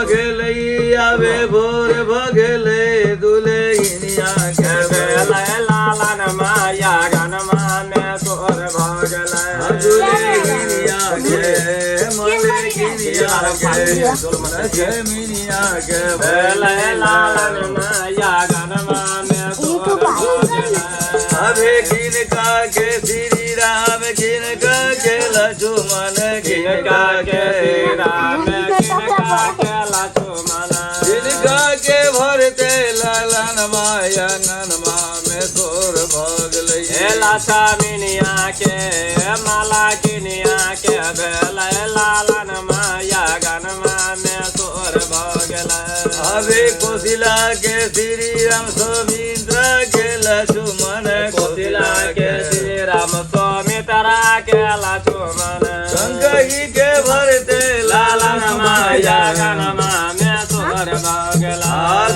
भगले आवे भोर भगले दुल्हनिया के लालन माया गनमा में तोर भगले दुल्हनिया के मलकिनिया के मिनिया के लालन माया गनमा में तोर भगले अबे किनका के श्री राम किनका के लक्ष्मण किनका के राम किनका के लक्ष्मण किनका के भरते लालन माया गनमा में तोर भगले लाछा मिनिया के माला किनिया के भेलै लालन माया गनमा में तोर भगले अबे कोशिला के श्री राम सुमित्रा के लक्ष्मण कोशिला के श्री राम सुमित्रा के लक्ष्मण कंकही के भरते लालन माया गनमा में तोर भगले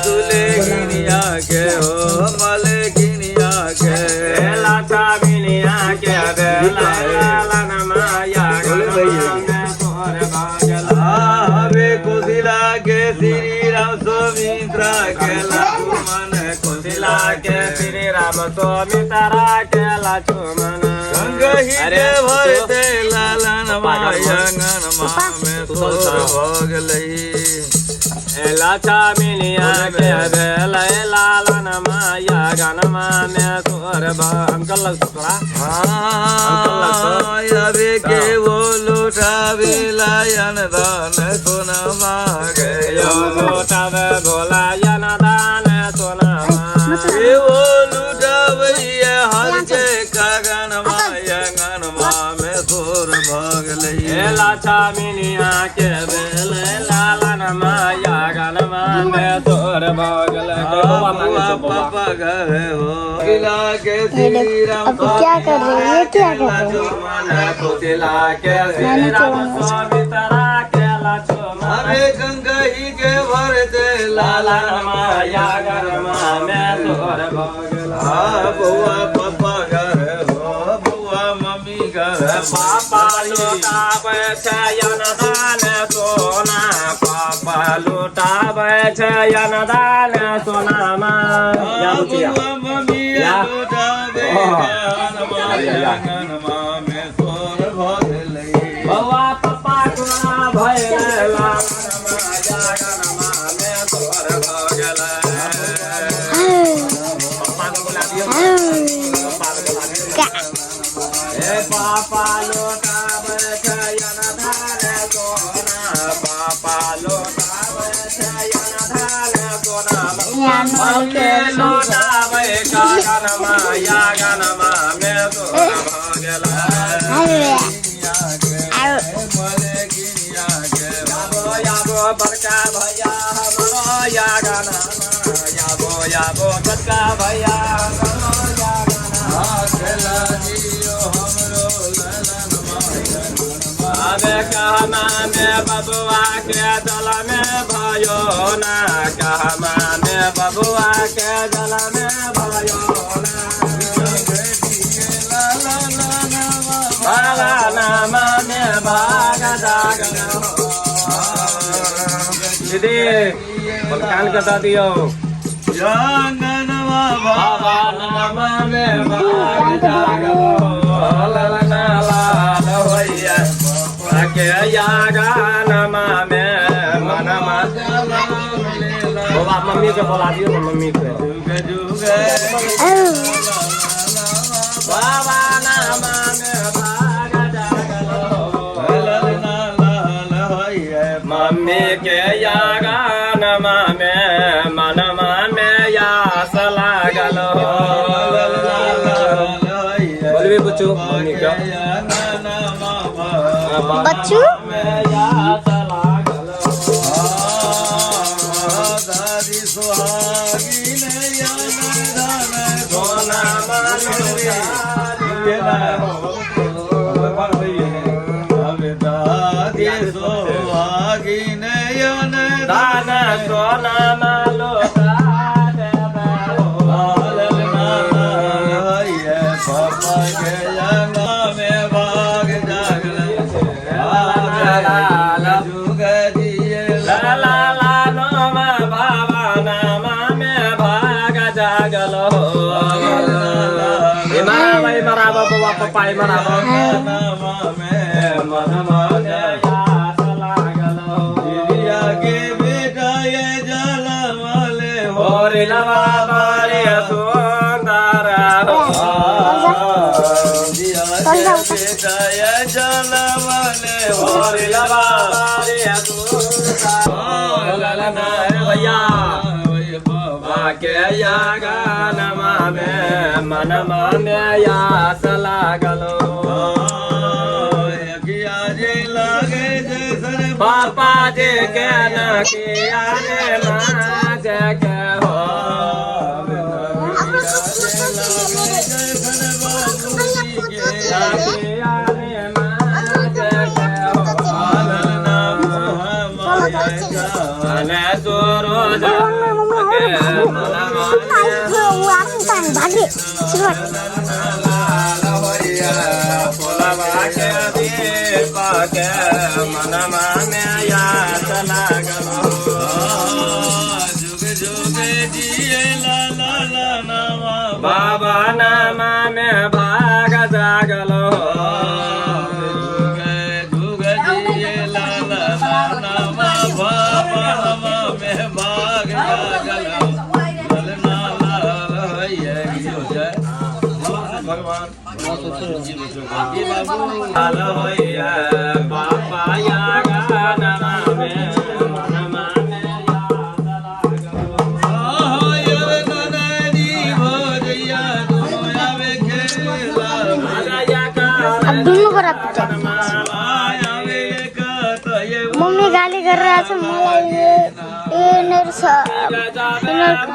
दुल्हनिया के हो मलकिनिया के लाछा मिनिया के भेलै लालन माया गनमा में तोर भगले अबे कोशिला के श्री राम सुमित्रा के लक्ष्मण कोशिला के श्री राम सुमित्रा के लक्ष्मण कंकही के भरते लालन माया गनमा में तोर भगले लाछा मिनिया के भेलै लालन माया गनमा में तोर अंकल लगतोरा अबे के वो लुटावे लायन दान सोना मांगे लोटावे भोला यन दान सोना ये वो लुटावे हर के कागन माया गनमा में तोर भगले लाछा मिनिया के भेलै लालन माया गनमा में तोर भगले पापा घर हो किला के श्री राम अब क्या कर रही है क्या कर रही है कोशिला के श्री राम सुमित्रा के लक्ष्मण अरे कंकही के भरते लालन माया गनमा में तोर भगले बउआ पापा घर हो बउआ मम्मी घर पापा लुटाबै छै अनदान सोना पापा लुटाबै छै अनदान सोनामा बउआ मम्मी लुटावे गनमा में तोर भगले बउआ पप्पा कोना भैले लालन माया गनमा में तोर भगले पप्पा को बुला दियो पप्पा को बुला दियो ए पापा लुटाबै छै अनदान सोना पापा लुटाबै छै अनदान सोना मम्मी लुटाबै गगन माया गनमा में तोर भगले मलकिनिया के याबो बड़का भैया हमरो या गनमा याबो बड़का भैया हमरो या गनमा खेला दियो हमरो लालन माया अबे कहमा में बबुआ के दल में भयो ना कहमा में बबुआ के दल में भयो ना बाला नामा में भाग जागल दीदी कान कटा दियो गनमा बाबा नामा में भाग जागल ललना लाल होइया के यागा नमा में मनमा बाबा मम्मी के बोला दियो ना मम्मी के बाबा नामा में भाग जागल मम्मी के यागा नमा में मनमा में यास लागल बोलबी बच्चू मम्मी का बच्चू में यास लागल दादी सुहागी सोना मालूया दादी सुहागी दान सोना मालो जुग दिए ला ला ला पाई मनाबो नामा में मनवा यास लागलो दीदिया के बेटा ये जाला वाले हो होरी लवा बारी सुंदर दीदिया के बेटा ये जाला वाले हो होरी लवा बारी सुंदर ललना भैया के यागानमा में मनमा में यास लागलो पापा जी के न किया रे माँ जे के हो किया रे माँ जे के हो अने सूरज भागे मनमा में यास लागलो जुग जुग जिए ला ला ला नामा बाबा नामा में भाग जागलो जुग जिए ला ला ला नामा बाबा नामा में भाग जागल ललना लाल ये गियो जय भगवान लाल होइया बाबा यागा नमा में मनमा में यास लागलो अब दोनों को रखते मम्मी गाली कर रहा था मलाई ये नर्सा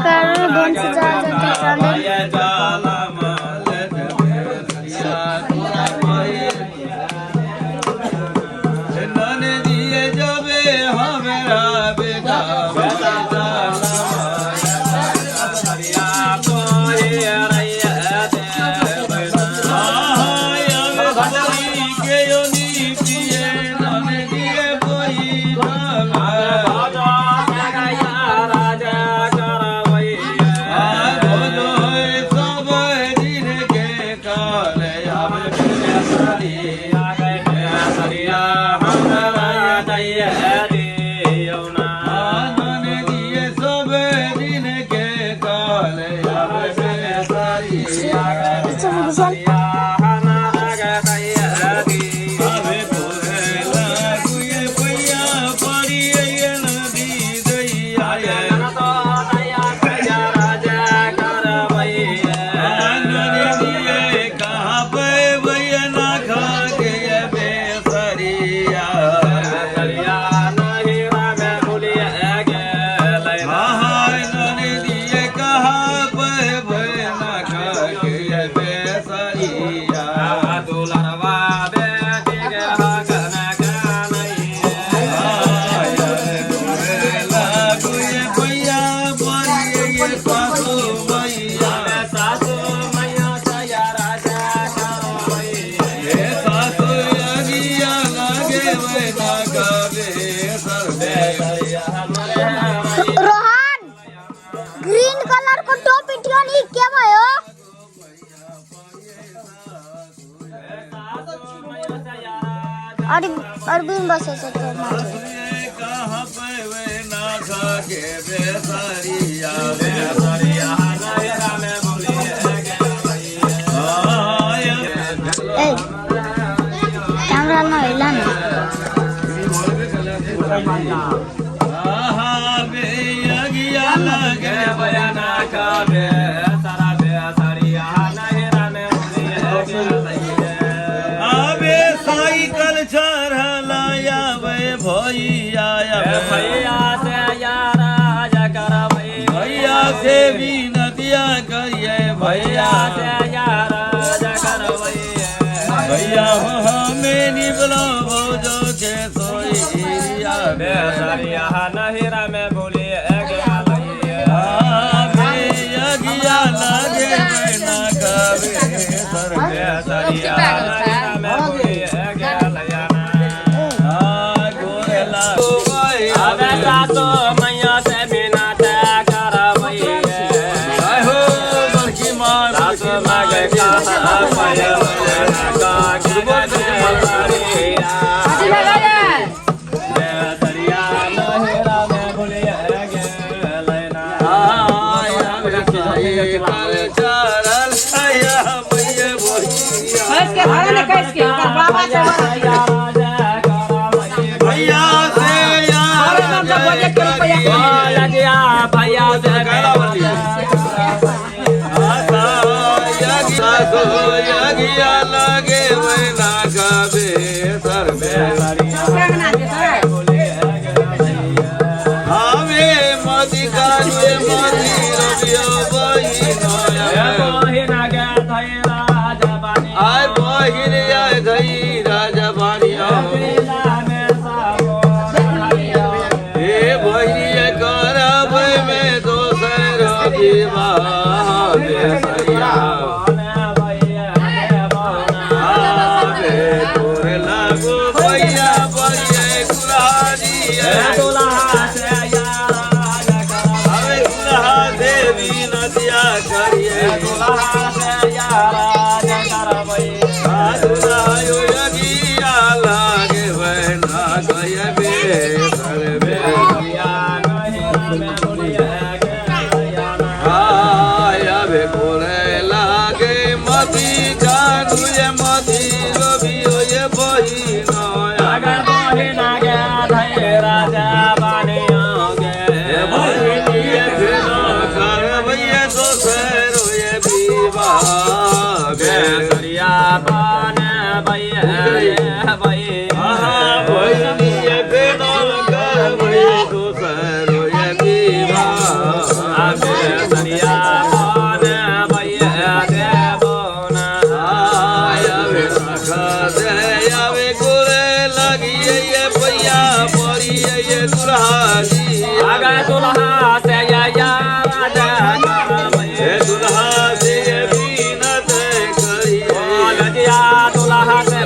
कारण बन से जा रोहन ग्रीन कलर को टोपी टियोनी के भयो और बिन बसे से तो कहां पे वे ना खा के बेसरिया बेसरिया नया में बोली ए कैमरा ना हिला ना बे यगिया लगे बयाना का बे सारा बे सरिया नहरा में आबे साइकिल चढ़ लाया वे भैया भैया से यारा जकर भैया से भी नदिया करिए भैया से यारा जकर भैया हमें निबलो भोजो के सोइया बेसरिया नहरा में बोली यगिया लगे ना कबे सर बेसरिया नहरा में बोली गोरेला अबे तो मैया से बिना करवई हो बड़की माँ सासु मांगे कहा पाया लगिया भैया से यगिया लगे वैना गावे सर हवे मदी कानुए मदी रबियो बहिनो आय बहिन आय धई राजा बानिया हे बहिनी करब में दोसर विवाह बेसरिया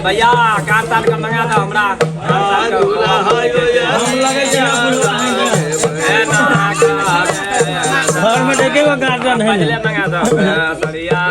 भैया कान तान का मंगा दो हमरा घर में देखेगा गार्डन है मंगा दो सरिया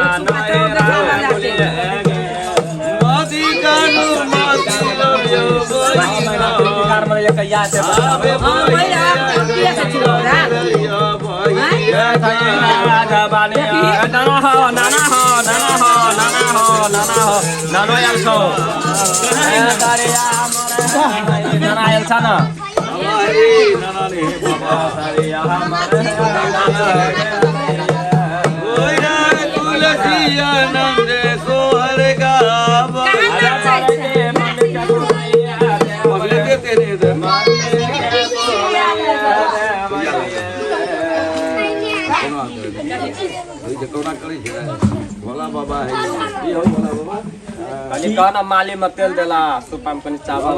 कहना माली में तेल देला सुपा में कनी चावल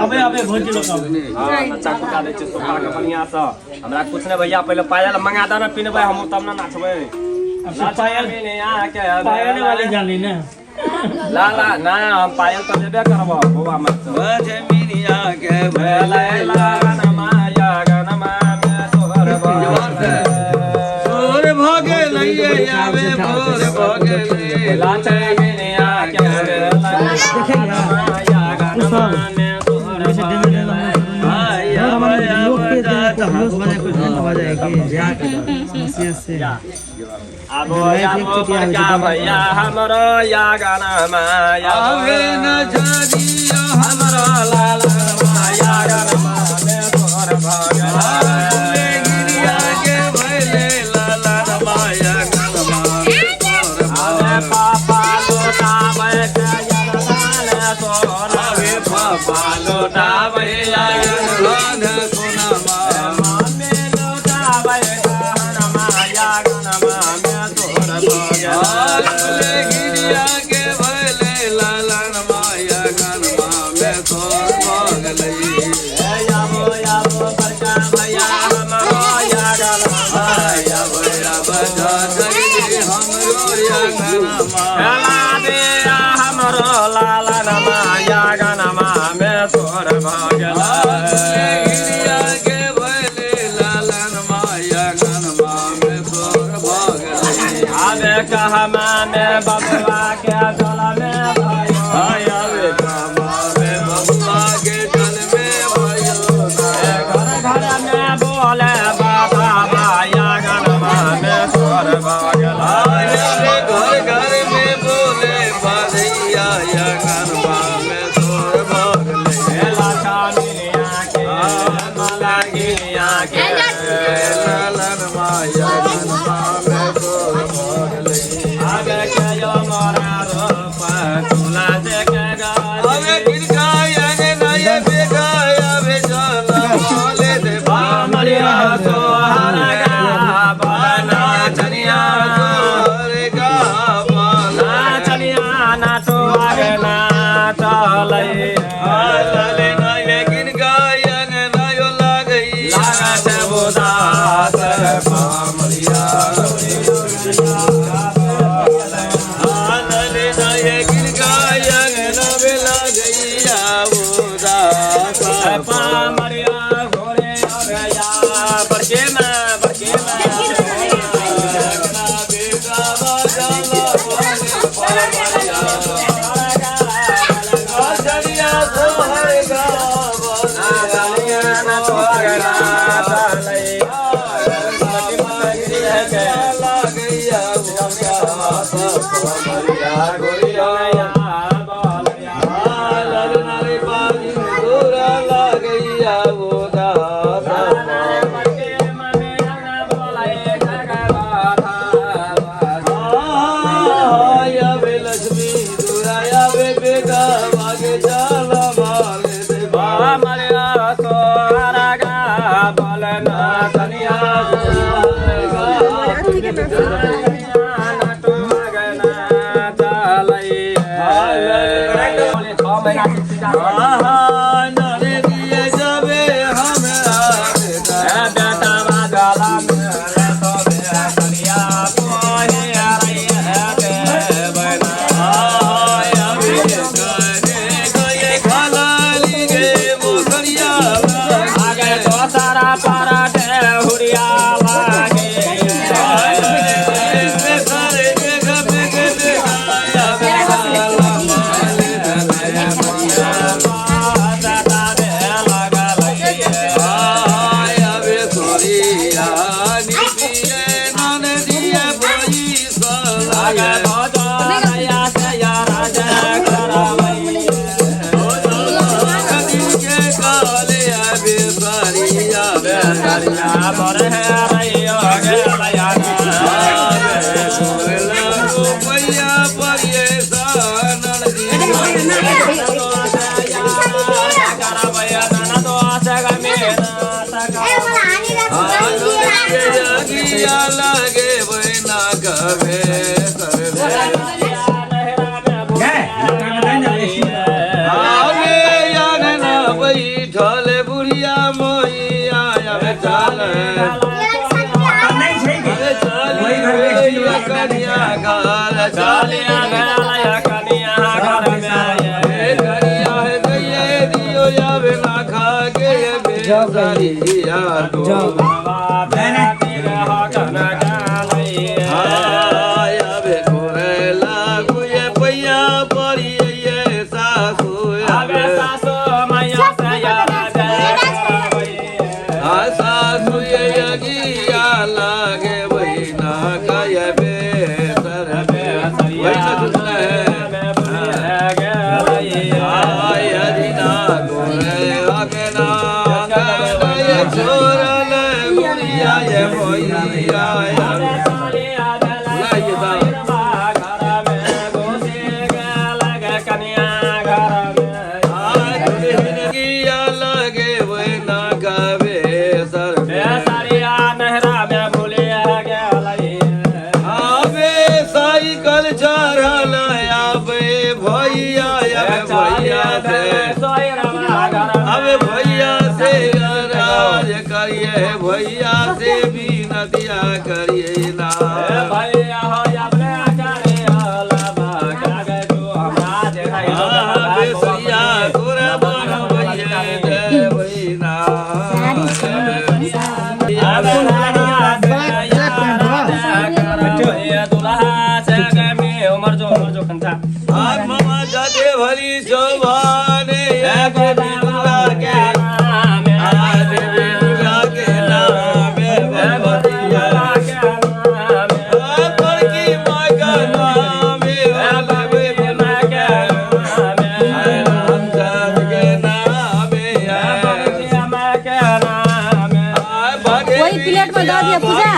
अबे अबे भोज लोग हां चाकू का दे छै सुपा के बढ़िया से हमरा कुछ ने भैया पहले पायल मंगा दे ना पिनबे हम तब ना नाचबे पायल भी नहीं आ के पायल वाले जानी ना ला ला ना हम पायल तो देबे करबो बुआ मत जमीनिया के भला ला नमाया गनमा में तोहर भोर भगे लइए आवे भोर भगे लाचे मिनिया के देखेंगे भैया हमरो या गाना माया न जानिया हमरो लाला माया गाना में तोहर भगला गिरिया के भैले लाला माया गनमा अरे पापा लोटावे के यार सोना वे पापा लोटावे यार सोना मामे लोटावे गाना माया गाना में तोहर भगला गिरिया के भैले लाला माया गनमा में तोर भगलई याबो याबो बड़का भैया हमरो या गाना माया बजा दे हमरो या गनमा ला दे हमरो लाला माया गाना में तोहर भगला गिरिया के भैले लाला माया गनमा में तोर भगलई आवे कहमा में बबुआ के चला में भयो आवे कामा में बबुआ के चल में भयो घर घर में बोले बाबा माया गाना में तोहर भगला घर घर में बोले बाधैया या गनमा में तोर भगलई लाचा मिनिया के भैया से भी नदिया करिए ना भैया हो अपने करे लबा कागे जो हमरा देखाई भैया तोरा बन भैया दे भैना उमर जो खंता आज मामा जाते भली शोभाने एक दुर्गा के नाम आज दुर्गा के नाम भगवतिया के नाम पर की मां का नाम भगवे मां के नाम रामचंद्र के नाम भगवतिया मां के नाम वही प्लेट में डाल दिया पूजा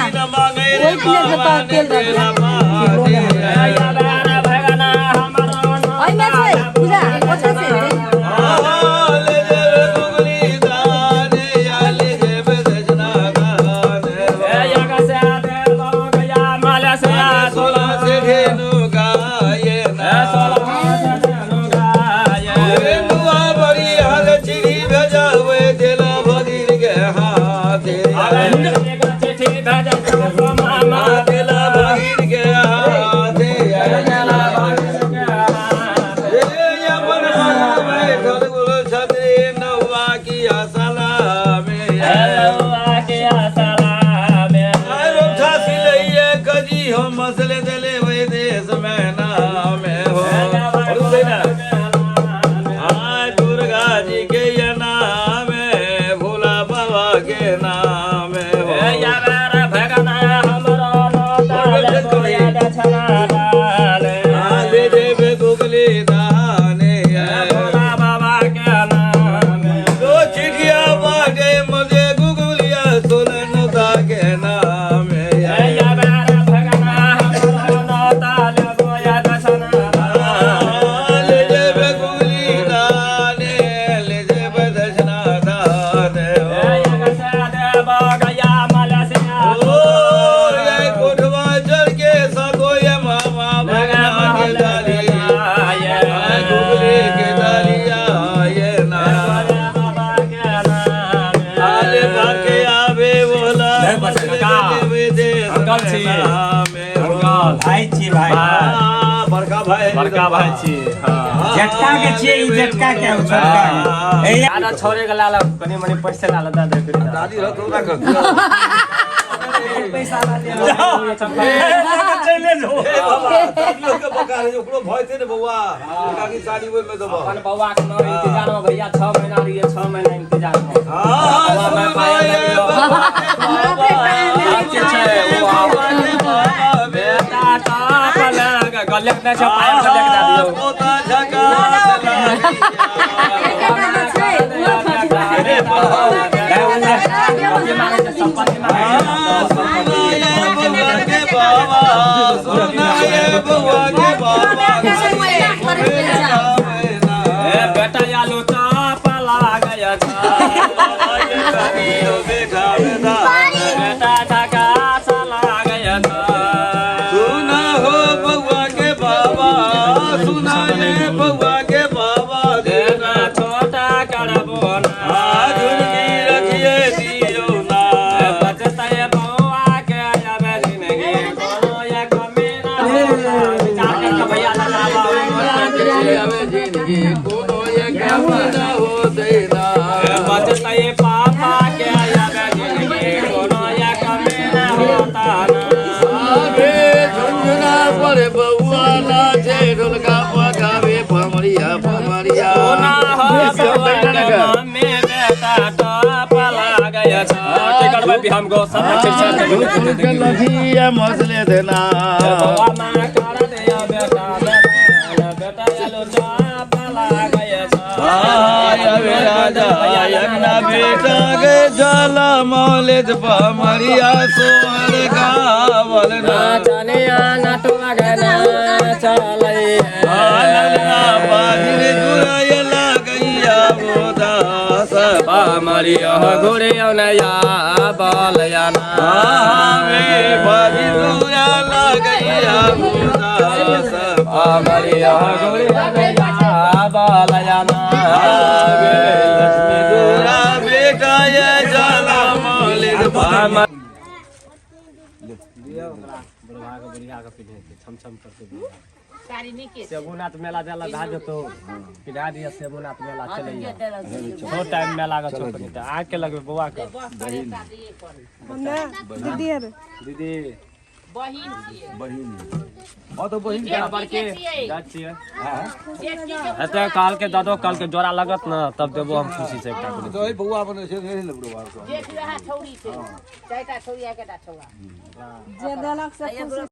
वही प्लेट में तेल डाल दिया भाई बड़का भाई बड़का भाई छी हां झटका के छिए ई झटका के छोटका ए आधा छोरे के लाला कनी मनी पैसा लाला दा दे करी दादी रह तोरा कर पैसा ला दे चले जो लोग के बका रे ओकरो भय थे ने बौआ काकी साड़ी ओय में देबो अपन बौआ के नौ इंतजार में भैया 6 महीना रहिए 6 महीना इंतजार में हां मैं पाया बेटा तापला गले में छ पाया गले के दियो पोता झका बेटा यालो तापला गया बेटा ठका चला गया सुना हो बउआ के बाबा सुना ये बउआ के बाबा देना छोटा करबो ना झुनकी रखिए दियो ना बचता ये बउआ के आवे जिंदगी कोनो ये कमी ना विचार कर भैया ना आवे जिंदगी कोनो ये कमी ना हो देना बचता ये पापा के आवे जिंदगी कोनो ये कमी ना होता ना आवे झुनझुना पर बउआ नाचे ढोलका पकावे फमरिया फमरिया सोना हो बउआ के मम्मी बेटा टपला गया छ टिकट में भी हमको सब चिरचिर लखिया मसले देना बउआ मां कर दे बेटा बेटा चलो टपला गया छ आवे राजा यज्ञ बेटा के जला मौलिद फमरिया सोहर गावल ना चनिया नटुआ गना चलै आलना बाजिर जुराय लागैया बोदास मरिया घोड़े नया बलया ना आवे बाजिर जुरा लागैया बोदास मरिया घोड़े नया बलया ना आवे लक्ष्मी जुरा बेटा ये जला मौलिद फमरिया सेबुनाथ मेला देला धा जतो पिढ़ा दिया सेबुनाथ मेला चलैया दो टाइम मेला का छोकनी त आ के लगबे बौआ के दीदी हां तो बहिन क्या बड़के जात छिए एते काल के दादो काल के जोरा लगत न तब देबो हम खुशी से एकटा तो ए बउआ बने से नहीं लगरो बार जे रहा छौरी से चारटा छौरी आकेटा छौरा जे देलक से